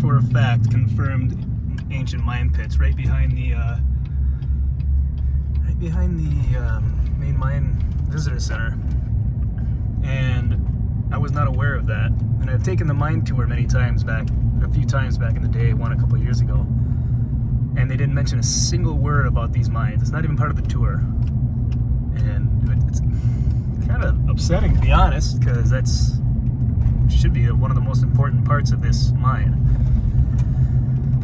for a fact confirmed ancient mine pits right behind the main mine visitor center, and I was not aware of that. And I've taken the mine tour a few times back in the day, one a couple of years ago, and they didn't mention a single word about these mines. It's not even part of the tour, and it's kind of upsetting, to be honest, because that's should be one of the most important parts of this mine.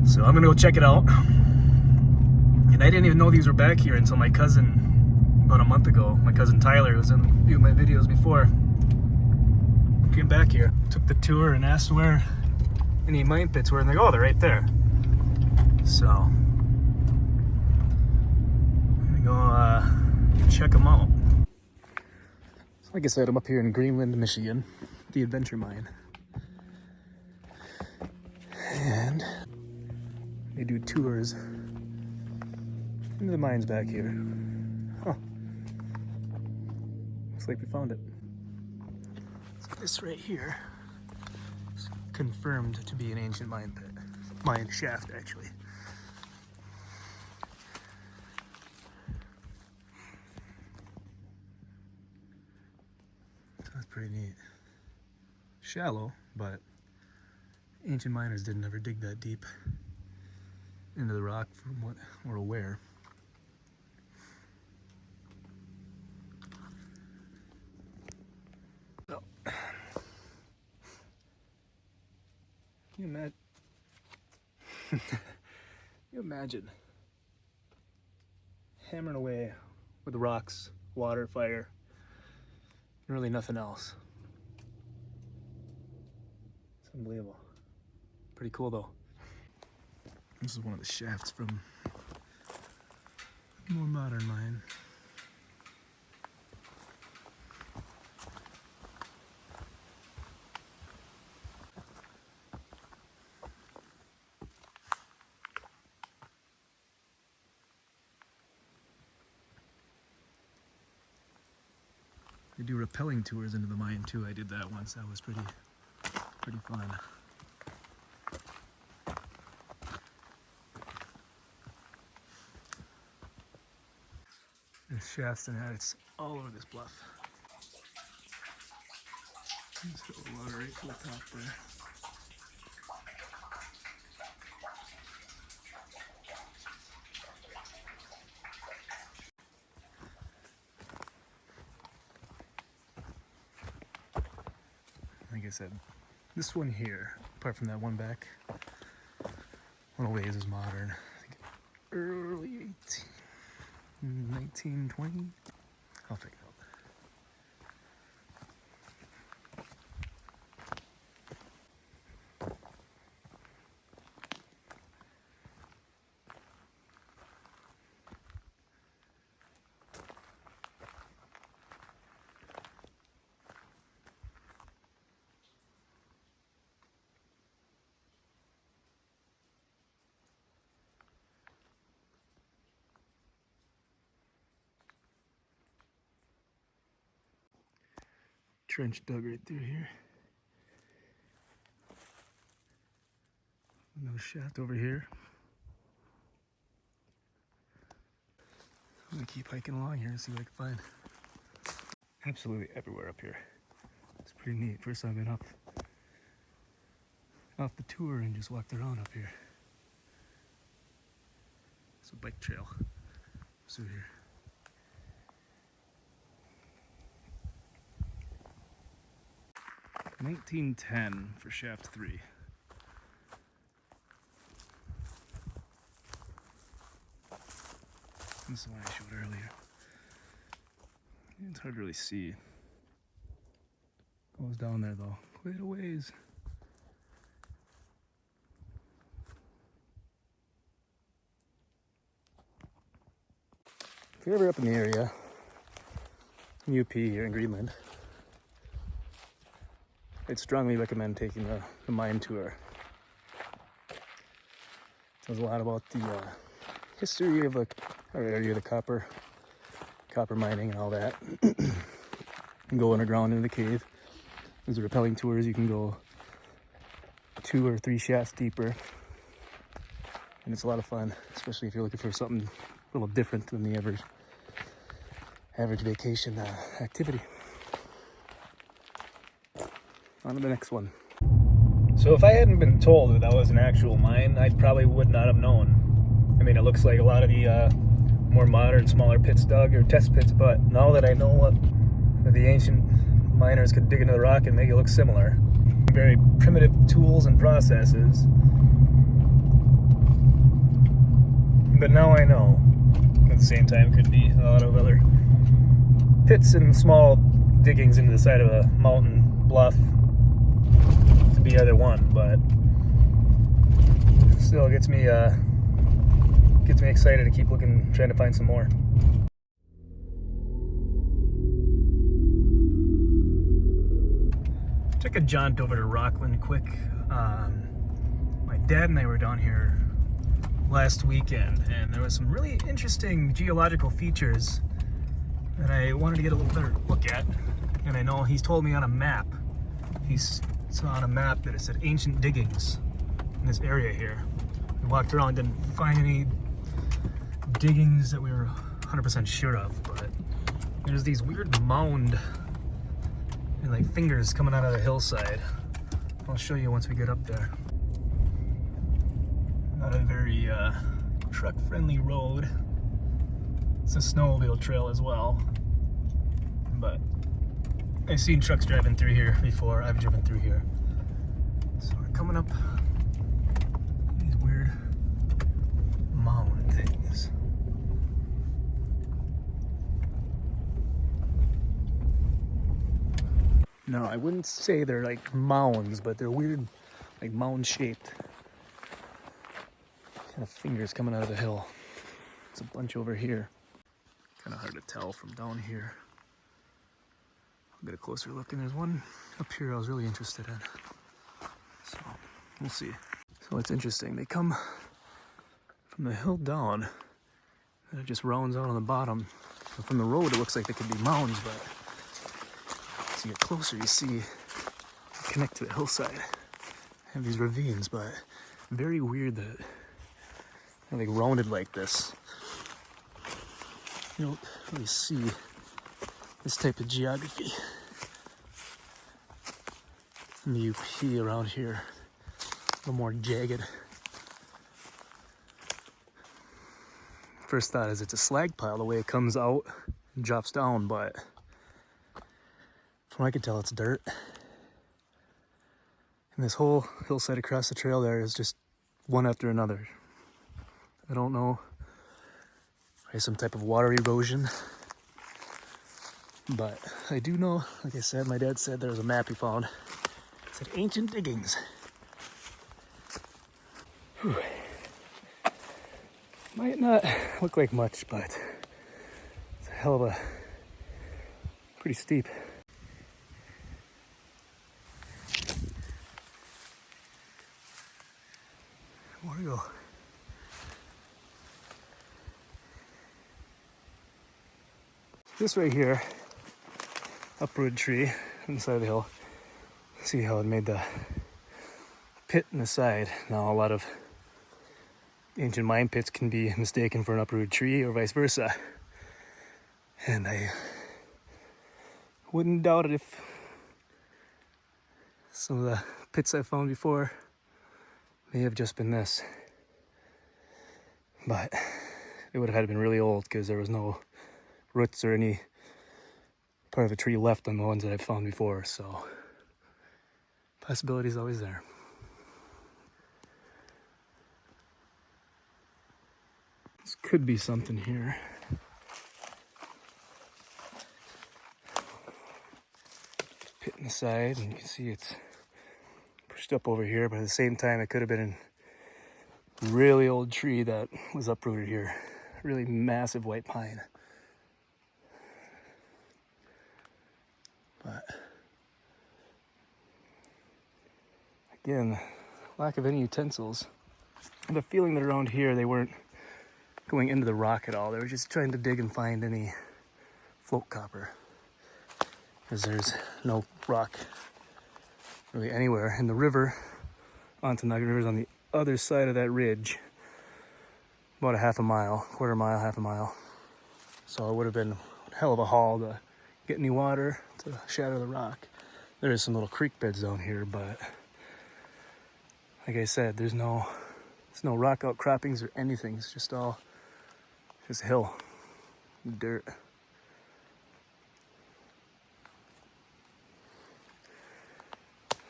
So I'm gonna go check it out. And I didn't even know these were back here until my cousin, about a month ago, my cousin Tyler, who was in a few of my videos before, came back here, took the tour and asked where any mine pits were, and they go, oh, they're right there. So I'm gonna go check them out. So like I said, I'm up here in Greenland, Michigan, the adventure mine. And they do tours into the mines back here. Huh. Looks like we found it. So this right here is confirmed to be an ancient mine pit. Mine shaft, actually. So that's pretty neat. Shallow, but ancient miners didn't ever dig that deep into the rock from what we're aware. So, can you imagine? Can you imagine hammering away with rocks, water, fire, and really nothing else? It's unbelievable. Pretty cool though. This is one of the shafts from a more modern mine. They do rappelling tours into the mine too. I did that once. That was pretty fun. There's shafts and adits all over this bluff. Just fill the water right to the top there. Like I said, this one here, apart from that one back, one of the ways is modern. I think early 1920. I'll figure it out. Trench dug right through here. Another shaft over here. I'm gonna keep hiking along here and see what I can find. Absolutely everywhere up here. It's pretty neat. First time I've been off the tour and just walked around up here. It's a bike trail through here. $19.10 for shaft 3. This is the one I showed earlier. It's hard to really see. Goes down there though, quite a ways. If you're ever up in the area, UP here in Greenland, I'd strongly recommend taking the mine tour. Tells a lot about the history of the area, the copper mining and all that. You can go underground into the cave. There's rappelling tours. You can go 2 or 3 shafts deeper. And it's a lot of fun, especially if you're looking for something a little different than the average vacation activity. On to the next one. So if I hadn't been told that that was an actual mine, I probably would not have known. I mean, it looks like a lot of the more modern, smaller pits dug, or test pits, but now that I know what the ancient miners could dig into the rock and make it look similar. Very primitive tools and processes. But now I know. At the same time, it could be a lot of other pits and small diggings into the side of a mountain bluff to be either one, but still gets me excited to keep looking, trying to find some more. Took a jaunt over to ROckland quick. My dad and I were down here last weekend, and there was some really interesting geological features that I wanted to get a little better look at. And I know he's told me on a map, he saw on a map that it said ancient diggings in this area here. We walked around, didn't find any diggings that we were 100% sure of, but there's these weird mound and like fingers coming out of the hillside. I'll show you once we get up there. Not a very truck-friendly road. It's a snowmobile trail as well, but I've seen trucks driving through here before. I've driven through here. So we're coming up these weird mound things. No, I wouldn't say they're like mounds, but they're weird, like mound-shaped kind of fingers coming out of the hill. There's a bunch over here. Kind of hard to tell from down here. I'll get a closer look, and there's one up here I was really interested in. So, we'll see. So it's interesting. They come from the hill down, and it just rounds out on the bottom. And from the road, it looks like they could be mounds, but as you get closer, you see they connect to the hillside. They have these ravines, but very weird that they're like rounded like this. You don't really see this type of geography in the UP around here. A little more jagged. First thought is it's a slag pile the way it comes out and drops down, but from what I can tell, it's dirt. And this whole hillside across the trail there is just one after another. I don't know. There's some type of water erosion. But I do know, like I said, my dad said there was a map he found. It said ancient diggings. Whew. Might not look like much, but it's a hell of a pretty steep. More to go. This right here, uprooted tree on the side of the hill. See how it made the pit in the side. Now a lot of ancient mine pits can be mistaken for an uprooted tree or vice versa. And I wouldn't doubt it if some of the pits I found before may have just been this. But it would have had to been really old because there was no roots or any part of a tree left on the ones that I've found before, so possibility is always there. This could be something here. Pit in the side, and you can see it's pushed up over here, but at the same time it could have been a really old tree that was uprooted here. Really massive white pine. But again, lack of any utensils. I have a feeling that around here they weren't going into the rock at all. They were just trying to dig and find any float copper, because there's no rock really anywhere. And the river Ontonagon River's on the other side of that ridge, about a half a mile, quarter mile, half a mile. So it would have been a hell of a haul to get any water to shatter the rock. There is some little creek beds down here, but like I said, there's no rock outcroppings or anything. It's just all just hill, dirt.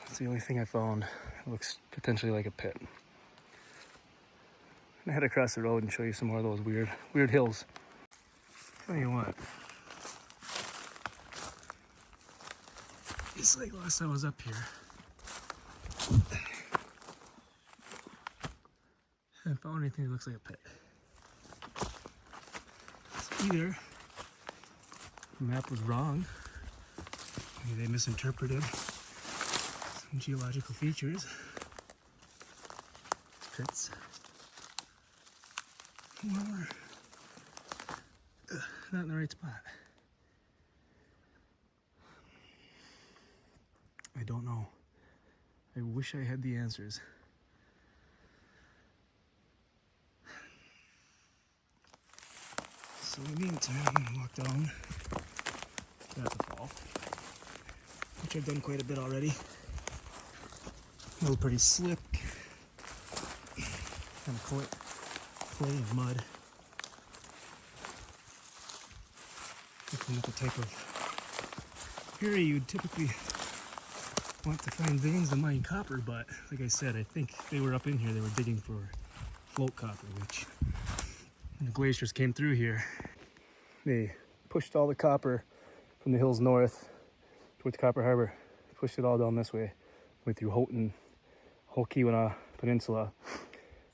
That's the only thing I found. It looks potentially like a pit. I'm gonna head across the road and show you some more of those weird hills. Tell you what, it's like last time I was up here, I haven't found anything that looks like a pit. So either the map was wrong, maybe they misinterpreted some geological features, pits, or not in the right spot. I don't know. I wish I had the answers. So in the meantime, I'm gonna walk down that fall, which I've done quite a bit already. A little pretty slick, kind of clay and mud. Looking at the type of area you'd typically want to find veins to mine copper, but like I said, I think they were up in here, they were digging for float copper, which when the glaciers came through here, they pushed all the copper from the hills north towards Copper Harbor, pushed it all down this way, went through Houghton, whole Keweenaw Peninsula,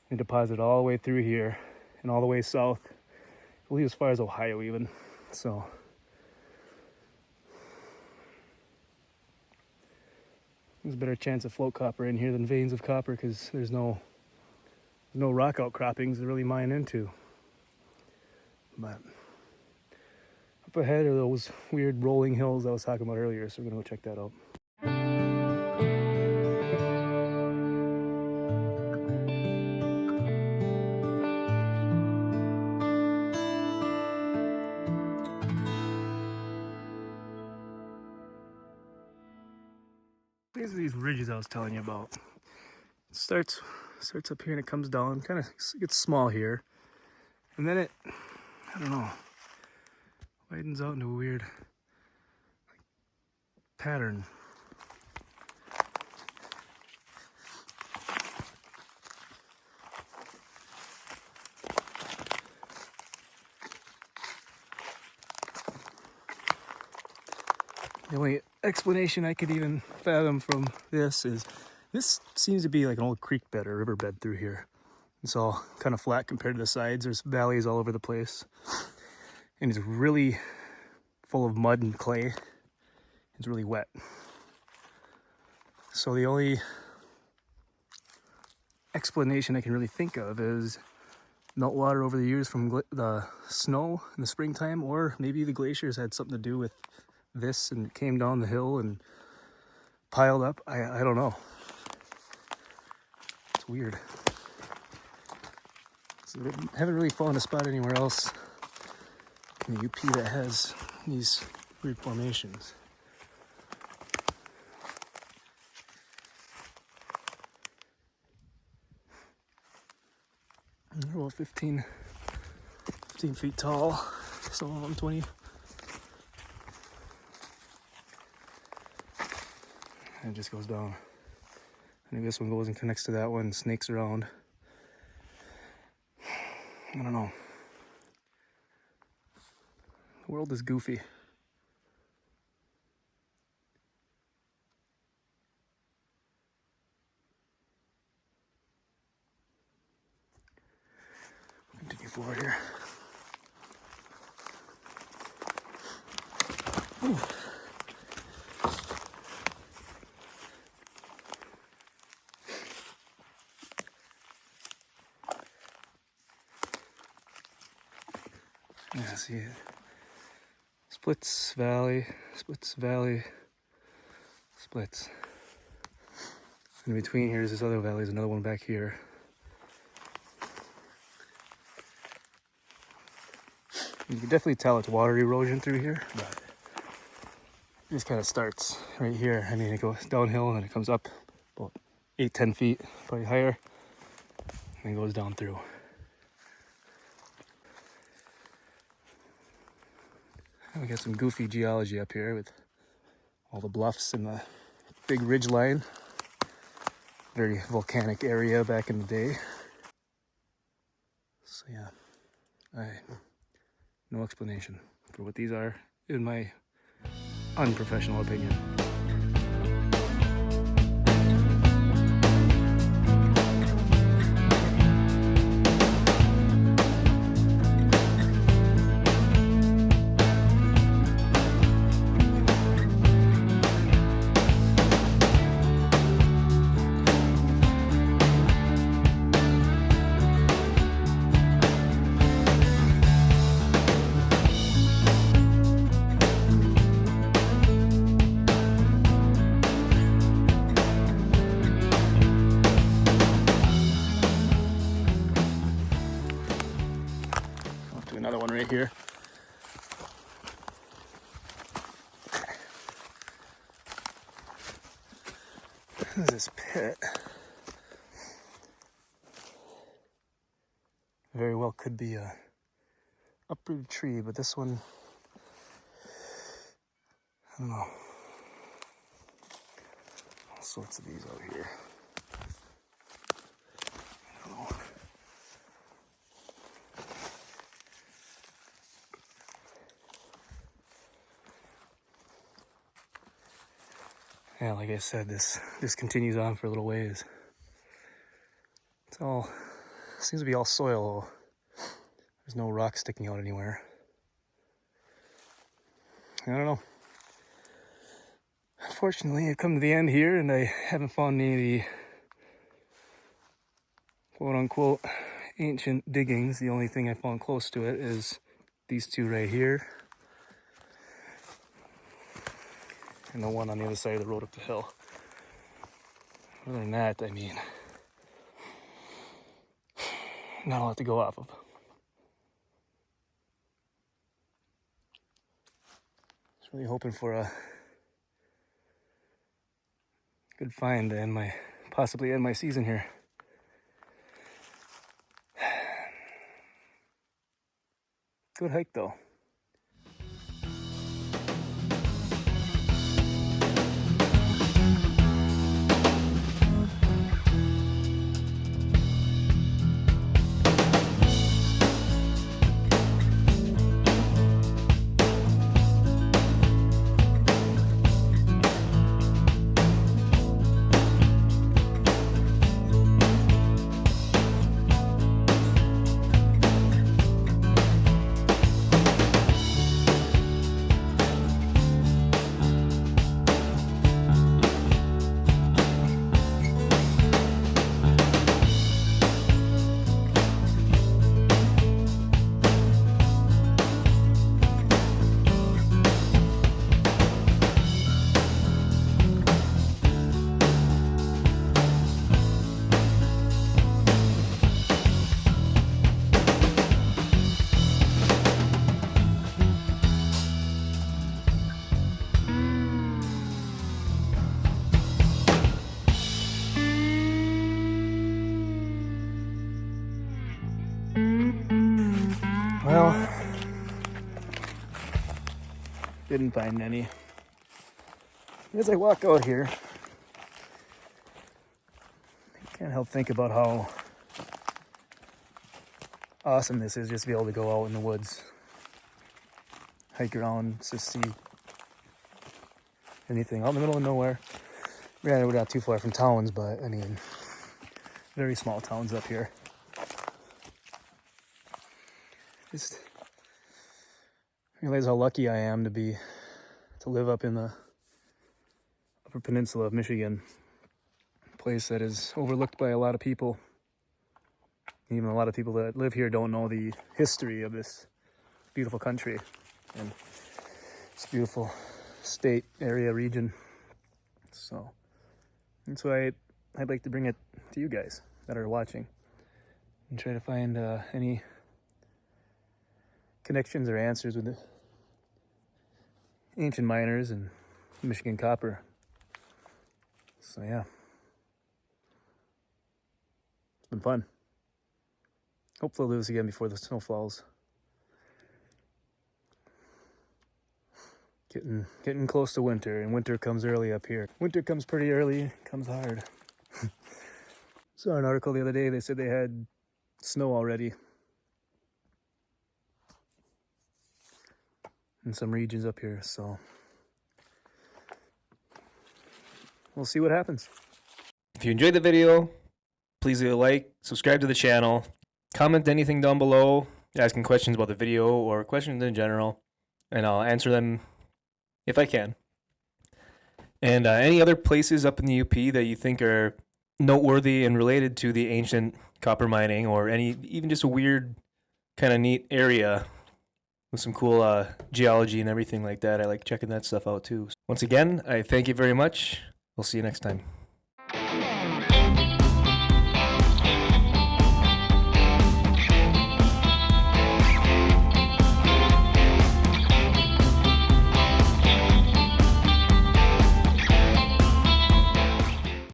and deposited all the way through here and all the way south, I believe as far as Ohio even. So there's a better chance of float copper in here than veins of copper because there's no rock outcroppings to really mine into. But up ahead are those weird rolling hills I was talking about earlier, so we're gonna go check that out. These are these ridges I was telling you about. It starts up here and it comes down, kind of gets small here, and then it, I don't know, widens out into a weird pattern. The only explanation I could even fathom from this is this seems to be like an old creek bed or riverbed through here. It's all kind of flat compared to the sides. There's valleys all over the place. And it's really full of mud and clay. It's really wet. So the only explanation I can really think of is meltwater over the years from the snow in the springtime, or maybe the glaciers had something to do with this and it came down the hill and piled up. I don't know. It's weird. So I haven't really found a spot anywhere else in the UP that has these weird formations. They're about 15 feet tall, some of them 20. And it just goes down. I think this one goes and connects to that one, snakes around. I don't know. The world is goofy. Continue forward here. Ooh. Yeah, see it. Splits Valley, Splits Valley, Splits. In between here is this other valley, there's another one back here. You can definitely tell it's water erosion through here, but it just kind of starts right here. I mean, it goes downhill and then it comes up about 8-10 feet, probably higher, and it goes down through. We got some goofy geology up here with all the bluffs and the big ridge line. Very volcanic area back in the day. So yeah, no explanation for what these are, in my unprofessional opinion. Another one right here. What is this pit? Very well could be a uprooted tree, but this one, I don't know. All sorts of these out here. I don't know. Yeah, like I said, this continues on for a little ways. It's all, seems to be all soil. There's no rock sticking out anywhere. I don't know. Unfortunately, I've come to the end here and I haven't found any of the quote-unquote ancient diggings. The only thing I found close to it is these two right here. And the one on the other side of the road up the hill. Other than that, I mean, not a lot to go off of. Just really hoping for a good find to possibly end my season here. Good hike though. Well, didn't find any. As I walk out here, I can't help think about how awesome this is, just to be able to go out in the woods, hike around, just see anything out in the middle of nowhere. Granted, we're not too far from towns, but I mean, very small towns up here. Just realize how lucky I am to live up in the Upper Peninsula of Michigan, a place that is overlooked by a lot of people. Even a lot of people that live here don't know the history of this beautiful country and this beautiful state, area, region. So that's why I'd like to bring it to you guys that are watching and try to find any connections or answers with the ancient miners and Michigan copper. So yeah, it's been fun. Hopefully I'll do this again before the snow falls. Getting close to winter, and winter comes early up here. Winter comes pretty early, comes hard. Saw an article the other day, they said they had snow already in some regions up here, so we'll see what happens. If you enjoyed the video, please leave a like, subscribe to the channel, comment anything down below, asking questions about the video or questions in general, and I'll answer them if I can. And any other places up in the UP that you think are noteworthy and related to the ancient copper mining, or even just a weird kind of neat area with some cool geology and everything like that, I like checking that stuff out too. Once again, I thank you very much. We'll see you next time.